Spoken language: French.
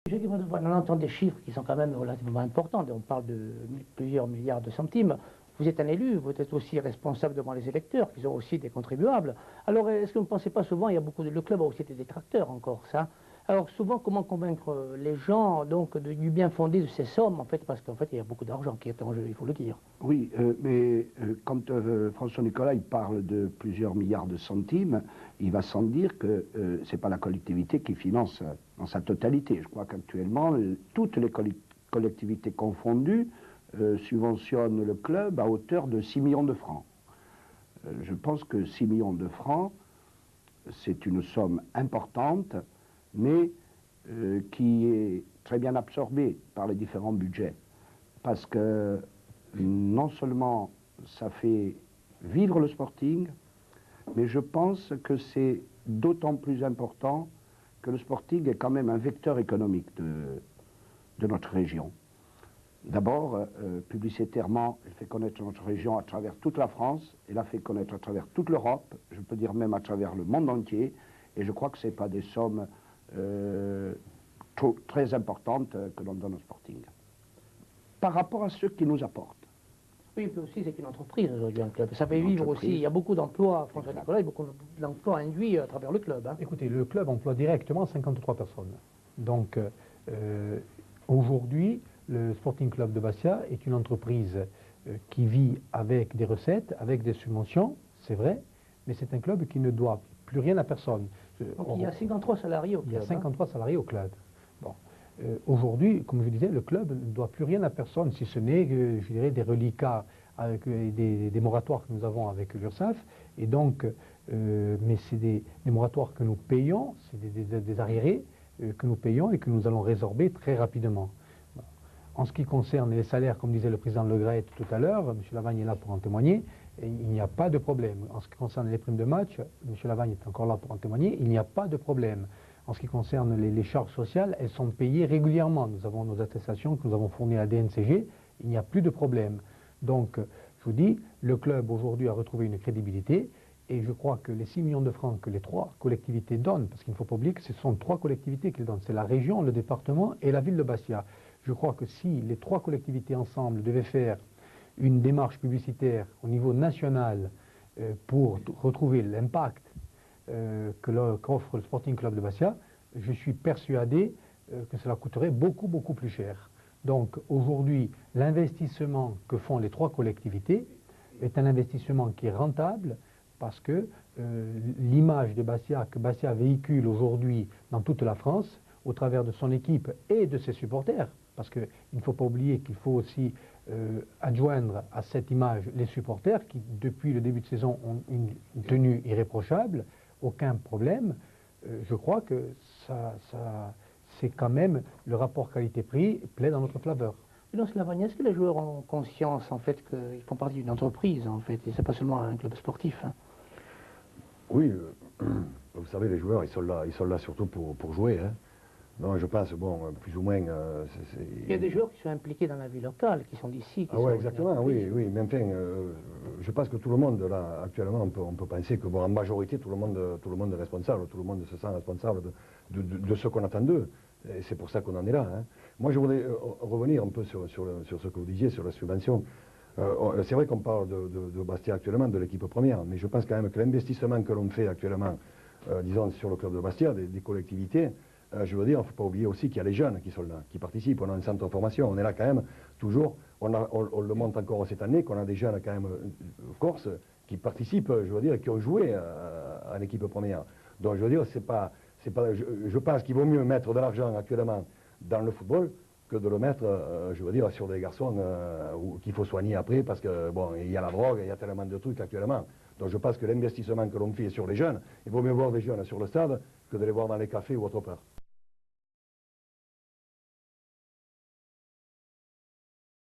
Je dis, on entend des chiffres qui sont quand même relativement importants. On parle de plusieurs milliards de centimes. Vous êtes un élu, vous êtes aussi responsable devant les électeurs, qui sont aussi des contribuables. Alors, est-ce que vous ne pensez pas souvent, il y a beaucoup le club a aussi des détracteurs encore, ça. Alors, souvent, comment convaincre les gens donc du bien fondé de ces sommes, en fait, parce qu'en fait, il y a beaucoup d'argent qui est en jeu, il faut le dire. Oui, mais quand François Nicolas il parle de plusieurs milliards de centimes, il va sans dire que ce n'est pas la collectivité qui finance dans sa totalité. Je crois qu'actuellement, toutes les collectivités confondues subventionnent le club à hauteur de 6 millions de francs. Je pense que 6 millions de francs, c'est une somme importante, mais qui est très bien absorbée par les différents budgets. Parce que non seulement ça fait vivre le Sporting, mais je pense que c'est d'autant plus important que le Sporting est quand même un vecteur économique de notre région. D'abord, publicitairement, il fait connaître notre région à travers toute la France, il l'a fait connaître à travers toute l'Europe, je peux dire même à travers le monde entier, et je crois que ce n'est pas des sommes très importantes que l'on donne au Sporting. Par rapport à ceux qui nous apportent. Oui, puis aussi c'est une entreprise aujourd'hui, un club. Ça fait vivre aussi, il y a beaucoup d'emplois, François Nicolas, il y a beaucoup d'emplois induits à travers le club. Hein. Écoutez, le club emploie directement 53 personnes. Donc aujourd'hui, le Sporting Club de Bastia est une entreprise qui vit avec des recettes, avec des subventions, c'est vrai, mais c'est un club qui ne doit plus rien à personne. Donc il y a 53 salariés au club. Il y a 53 salariés au club. Bon. Aujourd'hui, comme je disais, le club ne doit plus rien à personne, si ce n'est, je dirais, des reliquats, avec des moratoires que nous avons avec l'URSSAF, et donc, mais c'est des moratoires que nous payons, c'est des arriérés que nous payons et que nous allons résorber très rapidement. Bon. En ce qui concerne les salaires, comme disait le président Le Gret tout à l'heure, M. Lavagne est là pour en témoigner, et il n'y a pas de problème. En ce qui concerne les primes de match, M. Lavagne est encore là pour en témoigner, il n'y a pas de problème. En ce qui concerne les charges sociales, elles sont payées régulièrement. Nous avons nos attestations que nous avons fournies à la DNCG, il n'y a plus de problème. Donc, je vous dis, le club aujourd'hui a retrouvé une crédibilité, et je crois que les 6 millions de francs que les 3 collectivités donnent, parce qu'il ne faut pas oublier que ce sont 3 collectivités qui le donnent, c'est la région, le département et la ville de Bastia. Je crois que si les 3 collectivités ensemble devaient faire une démarche publicitaire au niveau national pour retrouver l'impact qu'offre le Sporting Club de Bastia, je suis persuadé que cela coûterait beaucoup, beaucoup plus cher. Donc aujourd'hui, l'investissement que font les 3 collectivités est un investissement qui est rentable parce que l'image de Bastia, que Bastia véhicule aujourd'hui dans toute la France, au travers de son équipe et de ses supporters, parce qu'il ne faut pas oublier qu'il faut aussi adjoindre à cette image les supporters qui, depuis le début de saison, ont une tenue irréprochable, aucun problème. Je crois que c'est quand même le rapport qualité-prix plaît dans notre faveur. Dans ce Lavagne, est-ce que les joueurs ont conscience en fait qu'ils font partie d'une entreprise en fait, et c'est pas seulement un club sportif hein. Oui, vous savez, les joueurs, ils sont là surtout pour jouer. Hein. Donc je pense, bon, plus ou moins... Il y a des joueurs qui sont impliqués dans la vie locale, qui sont d'ici. Ah oui, exactement, oui, mais enfin, je pense que tout le monde, là, actuellement, on peut penser que, bon, en majorité, tout le monde est responsable, tout le monde se sent responsable de ce qu'on attend d'eux. Et c'est pour ça qu'on en est là. Hein. Moi, je voudrais revenir un peu sur ce que vous disiez, sur la subvention. C'est vrai qu'on parle de Bastia actuellement, de l'équipe première, mais je pense quand même que l'investissement que l'on fait actuellement, disons, sur le club de Bastia, des collectivités, je veux dire, il ne faut pas oublier aussi qu'il y a les jeunes qui sont là, qui participent. On a un centre de formation, on est là quand même, toujours, on le montre encore cette année, qu'on a des jeunes quand même corses qui participent, je veux dire, qui ont joué à l'équipe première. Donc je veux dire, je pense qu'il vaut mieux mettre de l'argent actuellement dans le football que de le mettre, je veux dire, sur des garçons qu'il faut soigner après, parce que, bon, il y a la drogue, il y a tellement de trucs actuellement. Donc je pense que l'investissement que l'on fait sur les jeunes, il vaut mieux voir des jeunes sur le stade que de les voir dans les cafés ou autre part.